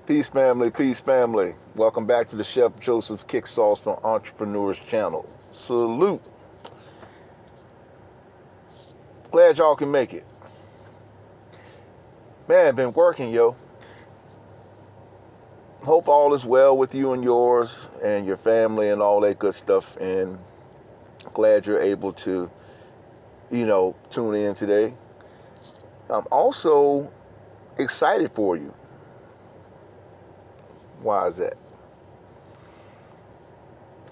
Peace, family. Peace, family. Welcome back to the Chef Joseph's Kick Sauce from Entrepreneurs Channel. Salute. Glad y'all can make it. Man, been working, yo. Hope all is well with you and yours and your family and all that good stuff. And glad you're able to, tune in today. I'm also excited for you. Why is that?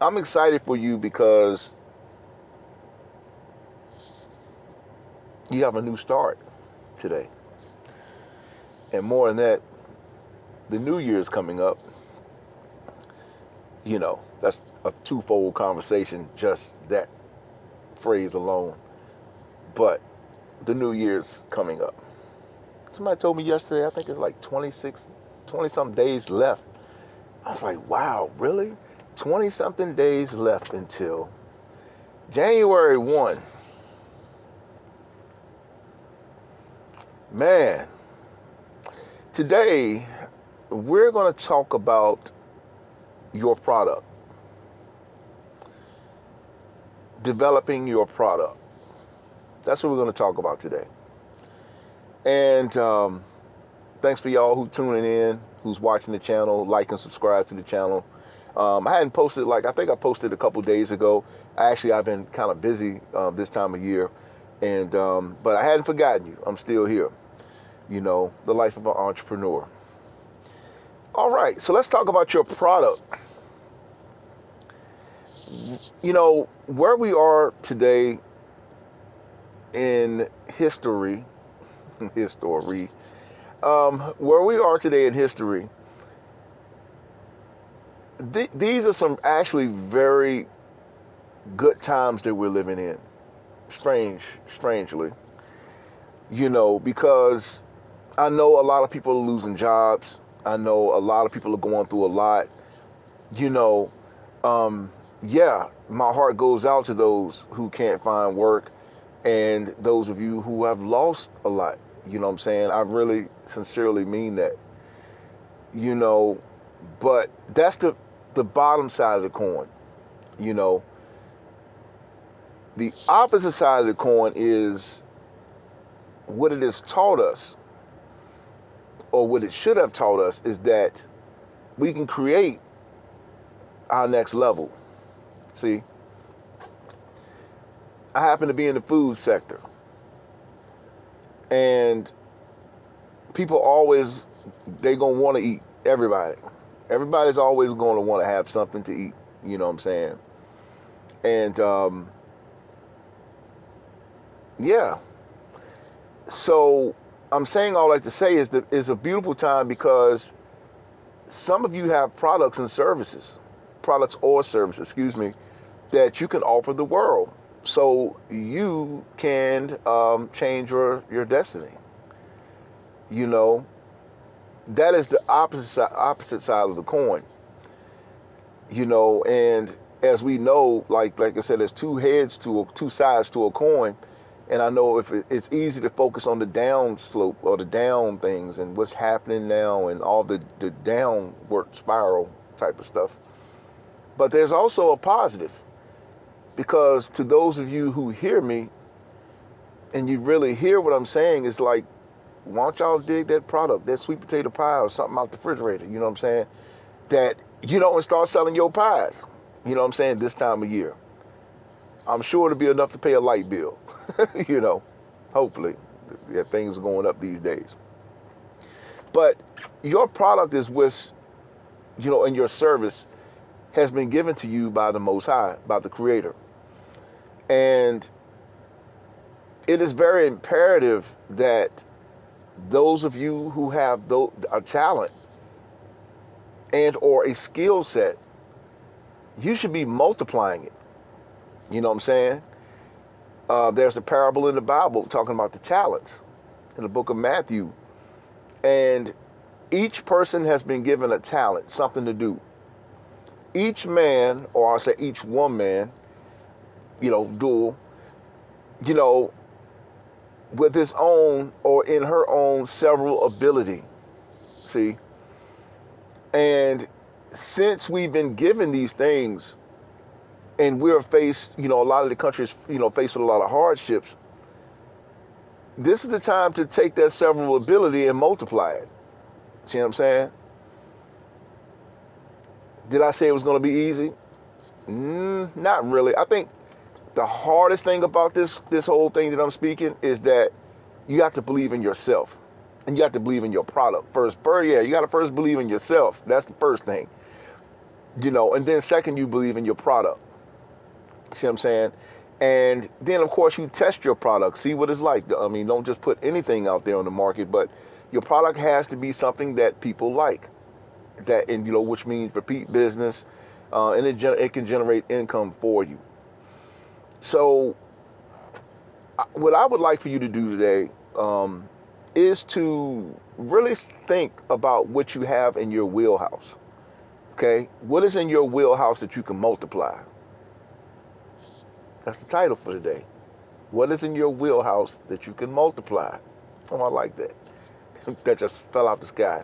I'm excited for you because you have a new start today. And more than that, the new year is coming up. That's a twofold conversation, just that phrase alone. But the new year's coming up. Somebody told me yesterday, I think it's like 20 something days left. I was like, wow, really? 20 something days left until January 1. Man, today we're going to talk about your product, developing your product. That's what we're going to talk about today. And thanks for y'all who tuning in, who's watching the channel, like and subscribe to the channel. I hadn't posted, I think I posted a couple days ago. I've been kind of busy this time of year, and but I hadn't forgotten you. I'm still here. The life of an entrepreneur. All right, so let's talk about your product. Where we are today in history, where we are today in history, these are some actually very good times that we're living in. Strangely, because I know a lot of people are losing jobs. I know a lot of people are going through a lot. Yeah, my heart goes out to those who can't find work and those of you who have lost a lot. You know what I'm saying? I really sincerely mean that. But that's the bottom side of the coin. The opposite side of the coin is what it has taught us, or what it should have taught us, is that we can create our next level. See, I happen to be in the food sector, and people always, they gonna want to eat. Everybody's always going to want to have something to eat. You know what I'm saying? And yeah. So I'm saying all that to say is that it's a beautiful time because some of you have products or services, excuse me, that you can offer the world. So you can change your destiny. That is the opposite side of the coin. And as we know, like I said, there's two sides to a coin. And I know if it's easy to focus on the down slope or the down things and what's happening now and all the downward spiral type of stuff. But there's also a positive, because to those of you who hear me and you really hear what I'm saying, it's like, why don't y'all dig that product, that sweet potato pie or something out the refrigerator, you know what I'm saying? That, and start selling your pies, you know what I'm saying, this time of year. I'm sure it'll be enough to pay a light bill, hopefully. Yeah, things are going up these days. But your product is and your service has been given to you by the Most High, by the Creator. And it is very imperative that those of you who have a talent and or a skill set, you should be multiplying it. You know what I'm saying? There's a parable in the Bible talking about the talents in the book of Matthew. And each person has been given a talent, something to do. Each man, or I'll say each woman, dual, with his own or in her own several ability. See? And since we've been given these things and we're faced, a lot of the countries, faced with a lot of hardships, this is the time to take that severability and multiply it. See what I'm saying? Did I say it was going to be easy? Not really. I think the hardest thing about this whole thing that I'm speaking is that you have to believe in yourself, and you have to believe in your product first. Yeah, you got to first believe in yourself. That's the first thing, and then second, you believe in your product. See what I'm saying? And then, of course, you test your product, see what it's like. I mean, don't just put anything out there on the market, but your product has to be something that people like, which means repeat business, and it can generate income for you. So what I would like for you to do today is to really think about what you have in your wheelhouse. Okay? What is in your wheelhouse that you can multiply? That's the title for today. What is in your wheelhouse that you can multiply? Oh, I like that. That just fell out the sky.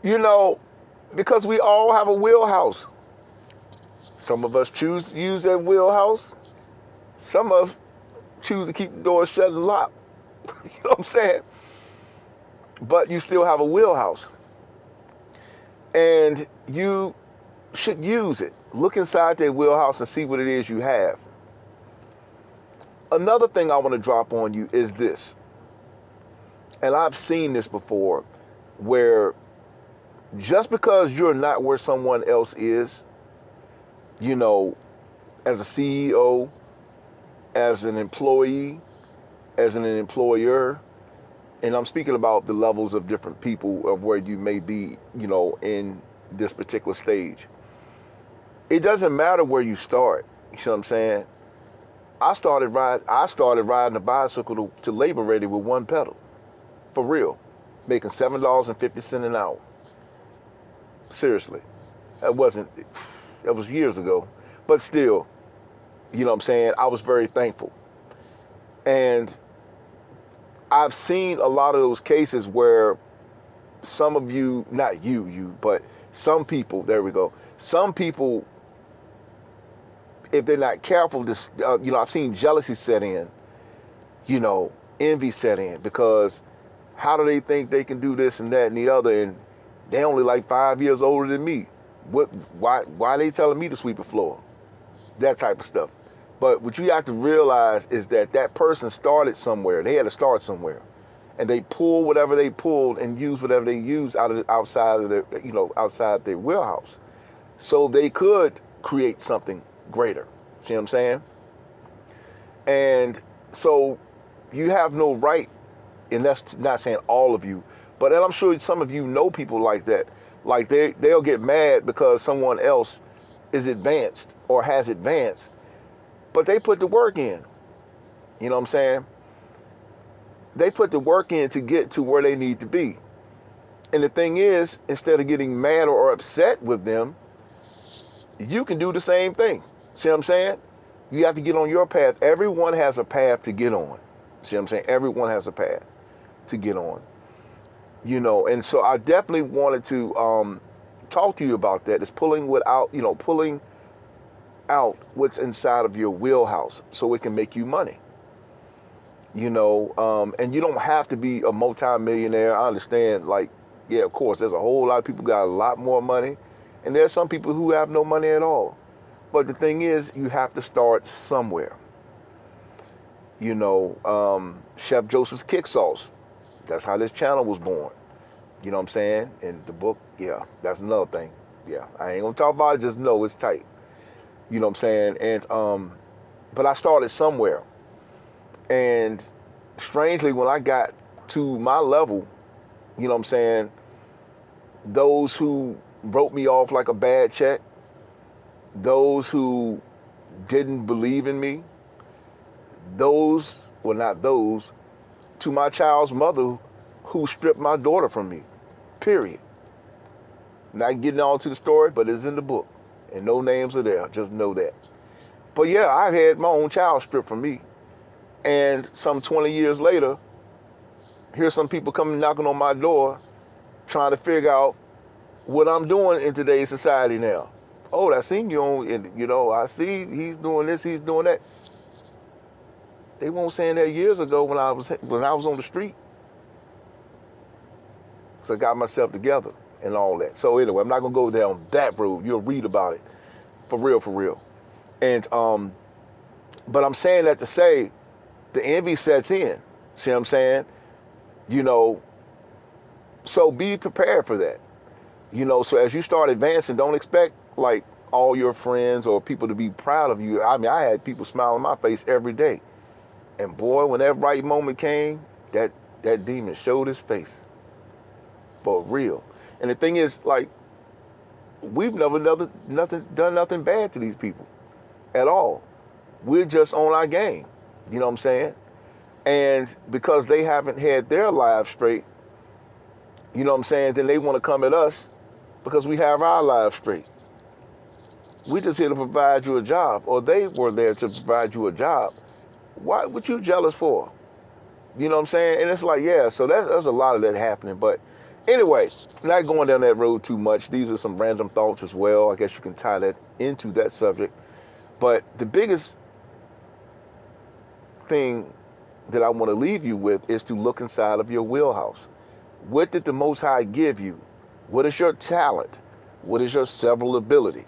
Because we all have a wheelhouse. Some of us choose to use that wheelhouse. Some of us choose to keep the door shut and locked. You know what I'm saying? But you still have a wheelhouse. And you should use it. Look inside that wheelhouse and see what it is you have. Another thing I want to drop on you is this. And I've seen this before, where just because you're not where someone else is, as a CEO, as an employee, as an employer, and I'm speaking about the levels of different people of where you may be, in this particular stage. It doesn't matter where you start. You see what I'm saying? I started riding a bicycle to labor ready with one pedal, for real, making $7.50 an hour. Seriously, that was years ago, but still, you know what I'm saying? I was very thankful. And I've seen a lot of those cases where some of you, not you, but some people, there we go. Some people, if they're not careful, I've seen jealousy set in, envy set in, because how do they think they can do this and that and the other, and they only like 5 years older than me? Why are they telling me to sweep the floor? That type of stuff. But what you have to realize is that person started somewhere. They had to start somewhere, and they pulled whatever they pulled and used whatever they used outside their wheelhouse, so they could create something greater. See what I'm saying? And so you have no right, and that's not saying all of you, but I'm sure some of you know people like that. Like they'll get mad because someone else is advanced or has advanced, but they put the work in. You know what I'm saying? They put the work in to get to where they need to be. And the thing is, instead of getting mad or upset with them, you can do the same thing. See what I'm saying? You have to get on your path. Everyone has a path to get on. See what I'm saying? Everyone has a path to get on. And so I definitely wanted to talk to you about that. It's pulling out what's inside of your wheelhouse so it can make you money. And you don't have to be a multi-millionaire. I understand, yeah, of course, there's a whole lot of people got a lot more money, and there's some people who have no money at all. But the thing is, you have to start somewhere. Chef Joseph's Kick Sauce. That's how this channel was born. You know what I'm saying? And the book, yeah, that's another thing. Yeah, I ain't gonna talk about it, just know it's tight. You know what I'm saying? And but I started somewhere. And strangely, when I got to my level, you know what I'm saying, those who wrote me off like a bad check, those who didn't believe in me, to my child's mother who stripped my daughter from me, period. Not getting all to the story, but it's in the book. And no names are there, just know that. But yeah, I've had my own child stripped from me. And some 20 years later, here's some people coming knocking on my door trying to figure out what I'm doing in today's society now. Oh, I seen you on, and I see he's doing this, he's doing that. They weren't saying that years ago when I was on the street. So I got myself together and all that. So anyway, I'm not gonna go down that road. You'll read about it for real, for real. And but I'm saying that to say the envy sets in. See what I'm saying? You know, so be prepared for that. So as you start advancing, don't expect like all your friends or people to be proud of you. I mean, I had people smile on my face every day. And boy, when that right moment came, that demon showed his face. For real. And the thing is, like, we've never done nothing bad to these people at all. We're just on our game. You know what I'm saying? And because they haven't had their lives straight, you know what I'm saying, then they want to come at us because we have our lives straight. We just here to provide you a job, or they were there to provide you a job. What you jealous for? You know what I'm saying? And it's like, yeah, so there's a lot of that happening. But anyway, not going down that road too much. These are some random thoughts as well. I guess you can tie that into that subject. But the biggest thing that I want to leave you with is to look inside of your wheelhouse. What did the Most High give you? What is your talent? What is your several ability?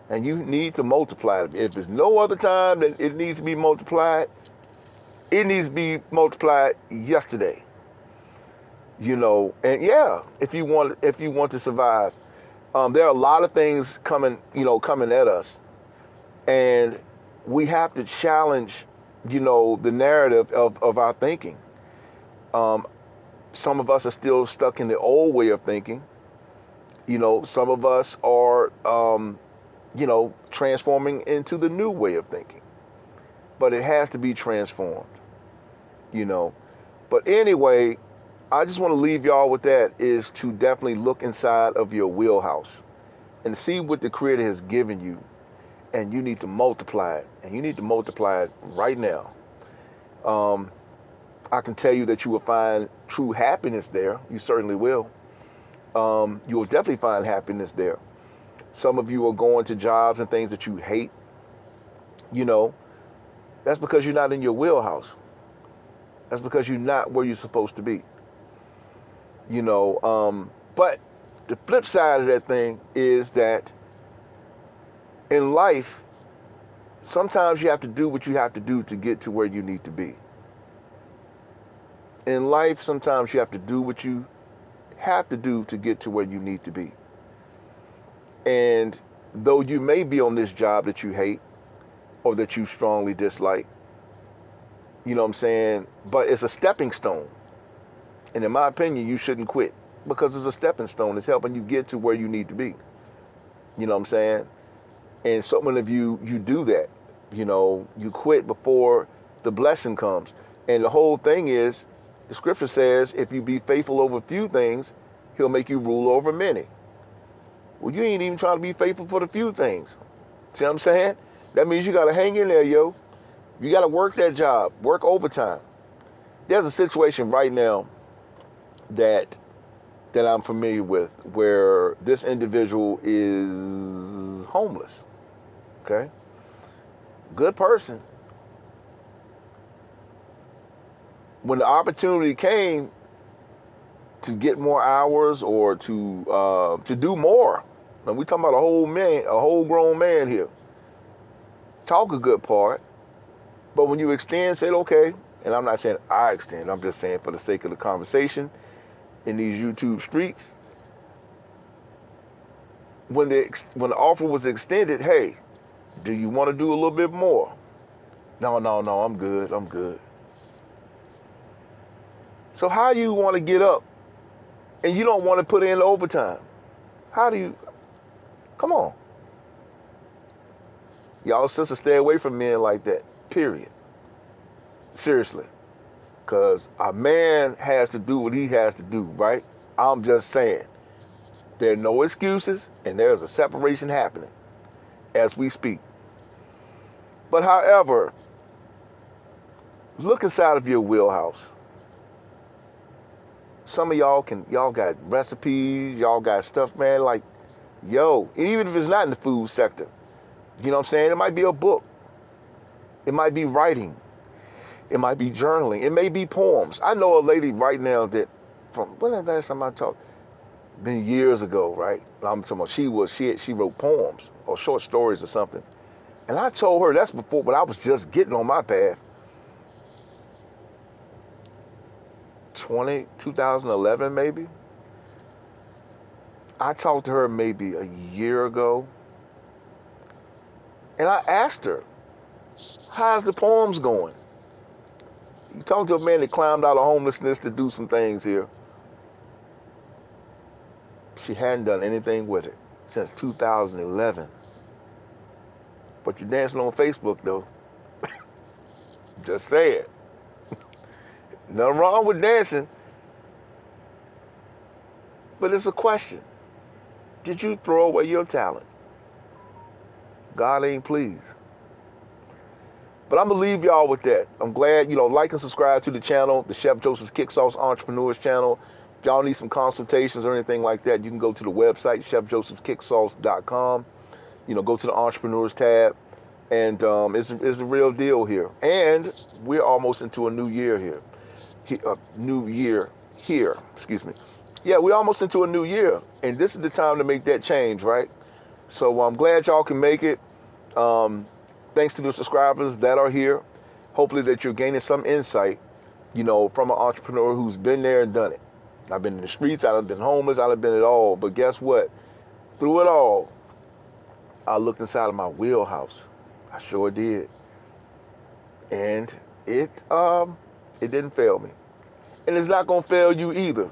And you need to multiply it. If there's no other time that it needs to be multiplied, it needs to be multiplied yesterday. And yeah, if you want to survive, there are a lot of things coming at us, and we have to challenge, the narrative of our thinking. Some of us are still stuck in the old way of thinking. Some of us are, transforming into the new way of thinking. But it has to be transformed, But anyway, I just want to leave y'all with that, is to definitely look inside of your wheelhouse and see what the Creator has given you. And you need to multiply it. And you need to multiply it right now. I can tell you that you will find true happiness there. You certainly will. You will definitely find happiness there. Some of you are going to jobs and things that you hate. That's because you're not in your wheelhouse. That's because you're not where you're supposed to be. But the flip side of that thing is that in life, sometimes you have to do what you have to do to get to where you need to be. In life, sometimes you have to do what you have to do to get to where you need to be. And though you may be on this job that you hate or that you strongly dislike, you know what I'm saying? But it's a stepping stone. And in my opinion, you shouldn't quit, because it's a stepping stone. It's helping you get to where you need to be. You know what I'm saying? And so many of you do that. You quit before the blessing comes. And the whole thing is, the scripture says, if you be faithful over few things, he'll make you rule over many. Well, you ain't even trying to be faithful for the few things. See what I'm saying? That means you got to hang in there, yo. You got to work that job, work overtime. There's a situation right now that I'm familiar with where this individual is homeless. Okay? Good person. When the opportunity came to get more hours or to do more, and we talking about a whole grown man here. Talk a good part, but when you extend, say okay. And I'm not saying I extend. I'm just saying for the sake of the conversation in these YouTube streets. When the offer was extended, hey, do you want to do a little bit more? No, I'm good. So how you want to get up and you don't want to put in overtime? How do you? Come on. Y'all sisters, stay away from men like that, period. Seriously. Because a man has to do what he has to do, right? I'm just saying. There are no excuses, and there's a separation happening as we speak. But however, look inside of your wheelhouse. Some of y'all got recipes, y'all got stuff, man. Like, yo, even if it's not in the food sector, you know what I'm saying? It might be a book. It might be writing. It might be journaling. It may be poems. I know a lady right now that, from when the last time I talked, been years ago, right? I'm talking about she wrote poems or short stories or something. And I told her, that's before, when I was just getting on my path, 2011 maybe. I talked to her maybe a year ago, and I asked her, how's the poems going? You talk to a man that climbed out of homelessness to do some things here. She hadn't done anything with it since 2011. But you're dancing on Facebook, though. Just say it. Nothing wrong with dancing. But it's a question. Did you throw away your talent? God ain't pleased. But I'm going to leave y'all with that. I'm glad, like and subscribe to the channel, the Chef Joseph's Kick Sauce Entrepreneurs channel. If y'all need some consultations or anything like that, you can go to the website, chefjosephskicksauce.com. Go to the Entrepreneurs tab. And it's a real deal here. And we're almost into a new year here. Excuse me. Yeah, we're almost into a new year. And this is the time to make that change, right? So I'm glad y'all can make it. Thanks to the subscribers that are here. Hopefully that you're gaining some insight, from an entrepreneur who's been there and done it. I've been in the streets, I've been homeless, I've been it all. But guess what? Through it all, I looked inside of my wheelhouse. I sure did. And it didn't fail me. And it's not going to fail you either.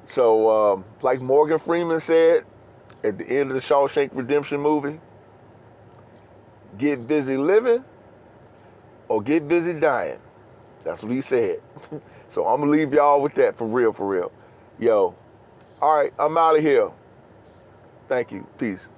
So, like Morgan Freeman said at the end of the Shawshank Redemption movie, get busy living or get busy dying. That's what he said. So I'm going to leave y'all with that for real, for real. Yo, all right, I'm out of here. Thank you. Peace.